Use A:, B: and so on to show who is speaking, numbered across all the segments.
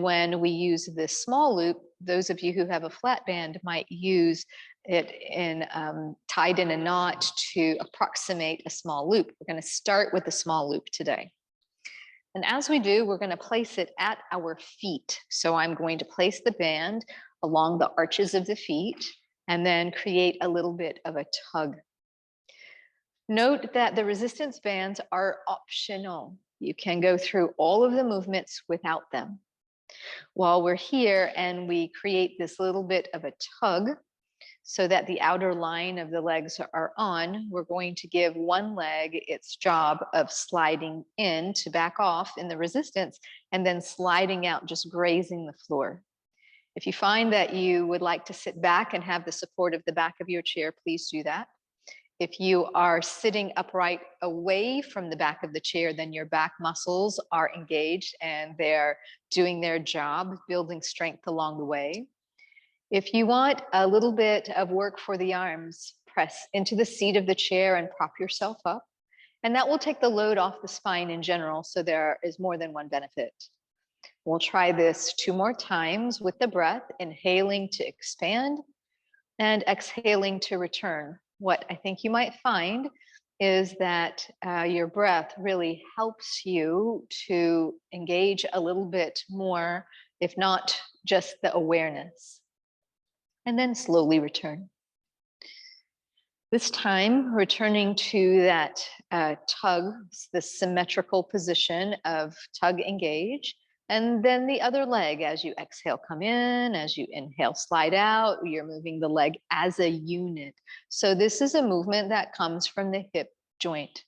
A: When we use this small loop, those of you who have a flat band might use it in tied in a knot to approximate a small loop. We're going to start with the small loop today. And as we do, we're going to place it at our feet. So I'm going to place the band along the arches of the feet and then create a little bit of a tug. Note that the resistance bands are optional. You can go through all of the movements without them. While we're here and we create this little bit of a tug so that the outer line of the legs are on, we're going to give one leg its job of sliding in to back off in the resistance and then sliding out, just grazing the floor. If you find that you would like to sit back and have the support of the back of your chair, please do that. If you are sitting upright away from the back of the chair, then your back muscles are engaged and they're doing their job, building strength along the way. If you want a little bit of work for the arms, press into the seat of the chair and prop yourself up. And that will take the load off the spine in general, so there is more than one benefit. We'll try this 2 more times with the breath, inhaling to expand and exhaling to return. What I think you might find is that your breath really helps you to engage a little bit more, if not just the awareness. And then slowly return. This time, returning to that tug, the symmetrical position of tug engage. And then the other leg, as you exhale, come in, as you inhale, slide out, you're moving the leg as a unit. So this is a movement that comes from the hip joint.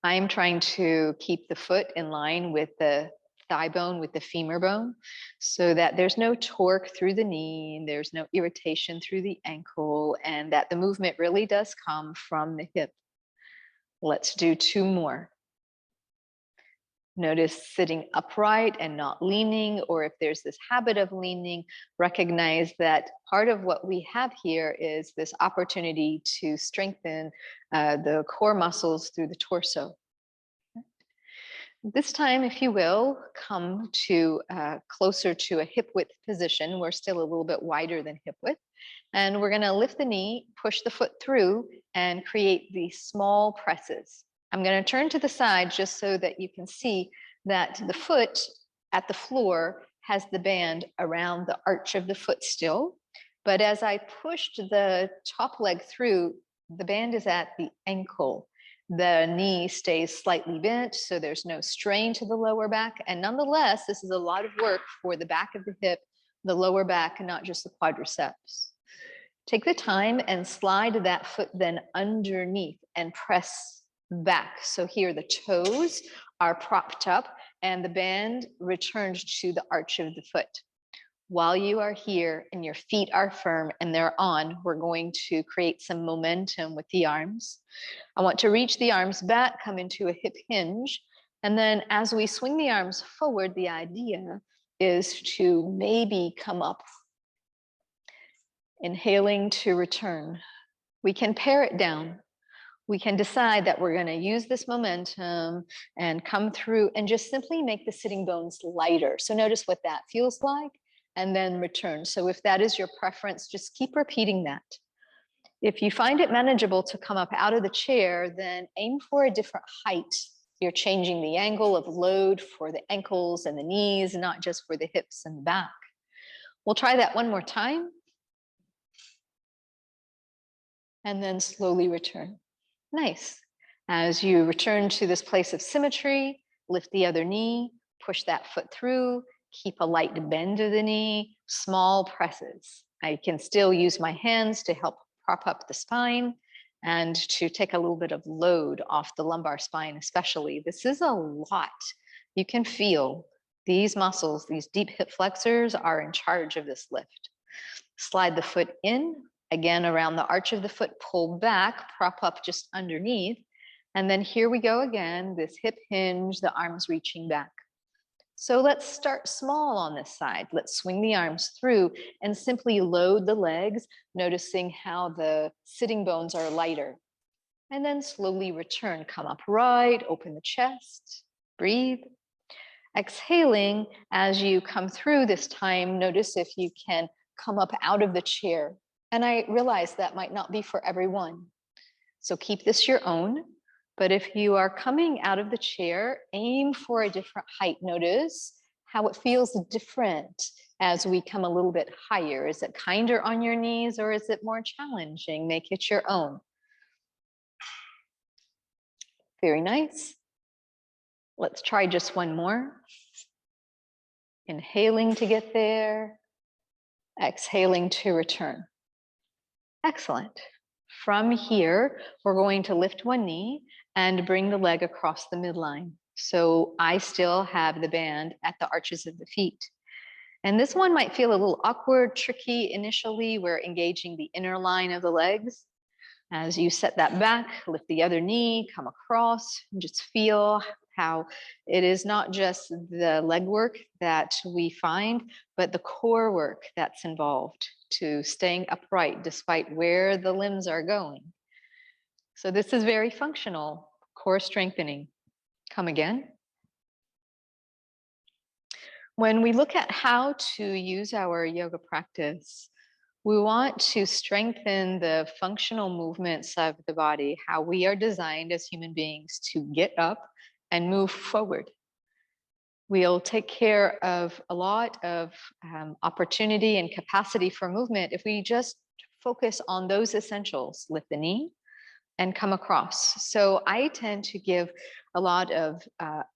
A: I'm trying to keep the foot in line with the thigh bone, with the femur bone, so that there's no torque through the knee, there's no irritation through the ankle, and that the movement really does come from the hip. Let's do 2 more. Notice sitting upright and not leaning, or if there's this habit of leaning, recognize that part of what we have here is this opportunity to strengthen the core muscles through the torso. This time, if you will, come to closer to a hip width position. We're still a little bit wider than hip width. And we're going to lift the knee, push the foot through, and create these small presses. I'm going to turn to the side just so that you can see that the foot at the floor has the band around the arch of the foot still. But as I pushed the top leg through, the band is at the ankle. The knee stays slightly bent, so there's no strain to the lower back. And nonetheless, this is a lot of work for the back of the hip, the lower back, and not just the quadriceps. Take the time and slide that foot then underneath and press back. So here the toes are propped up and the band returns to the arch of the foot. While you are here and your feet are firm and they're on, we're going to create some momentum with the arms. I want to reach the arms back, come into a hip hinge. And then as we swing the arms forward, the idea is to maybe come up. Inhaling to return. We can pare it down. We can decide that we're going to use this momentum and come through and just simply make the sitting bones lighter. So notice what that feels like and then return. So if that is your preference, just keep repeating that. If you find it manageable to come up out of the chair, then aim for a different height. You're changing the angle of load for the ankles and the knees, not just for the hips and the back. We'll try that 1 more time. And then slowly return. Nice. As you return to this place of symmetry, lift the other knee, push that foot through, keep a light bend of the knee, small presses. I can still use my hands to help prop up the spine and to take a little bit of load off the lumbar spine especially. This is a lot. You can feel these muscles, these deep hip flexors are in charge of this lift. Slide the foot in. Again, around the arch of the foot, pull back, prop up just underneath. And then here we go again, this hip hinge, the arms reaching back. So let's start small on this side. Let's swing the arms through and simply load the legs, noticing how the sitting bones are lighter. And then slowly return, come upright, open the chest. Breathe. Exhaling, as you come through this time, notice if you can come up out of the chair. And I realize that might not be for everyone. So keep this your own. But if you are coming out of the chair, aim for a different height. Notice how it feels different as we come a little bit higher. Is it kinder on your knees or is it more challenging? Make it your own. Very nice. Let's try just one more. Inhaling to get there, exhaling to return. Excellent. From here, we're going to lift one knee and bring the leg across the midline. So I still have the band at the arches of the feet. And this one might feel a little awkward, tricky initially. We're engaging the inner line of the legs. As you set that back, lift the other knee, come across, and just feel how it is not just the leg work that we find, but the core work that's involved to staying upright despite where the limbs are going. So this is very functional, core strengthening. Come again. When we look at how to use our yoga practice, we want to strengthen the functional movements of the body, how we are designed as human beings to get up and move forward. We'll take care of a lot of opportunity and capacity for movement if we just focus on those essentials. Lift the knee and come across. So I tend to give a lot of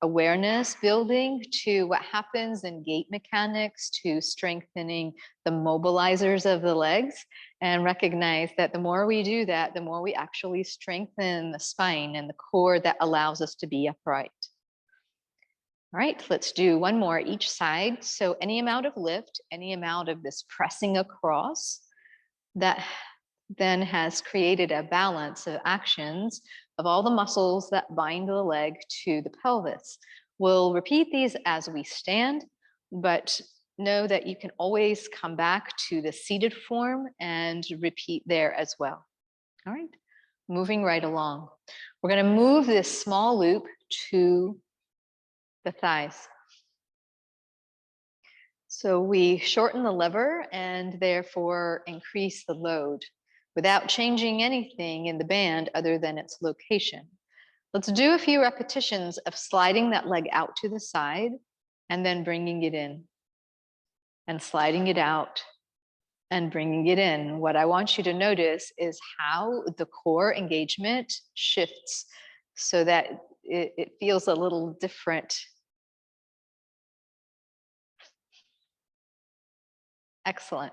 A: awareness building to what happens in gait mechanics, to strengthening the mobilizers of the legs, and recognize that the more we do that, the more we actually strengthen the spine and the core that allows us to be upright. All right, let's do one more each side. So any amount of lift, any amount of this pressing across, that then has created a balance of actions of all the muscles that bind the leg to the pelvis. We'll repeat these as we stand, but know that you can always come back to the seated form and repeat there as well. All right, moving right along. We're going to move this small loop to the thighs. So we shorten the lever and therefore increase the load without changing anything in the band other than its location. Let's do a few repetitions of sliding that leg out to the side and then bringing it in and sliding it out and bringing it in. What I want you to notice is how the core engagement shifts so that it feels a little different. Excellent.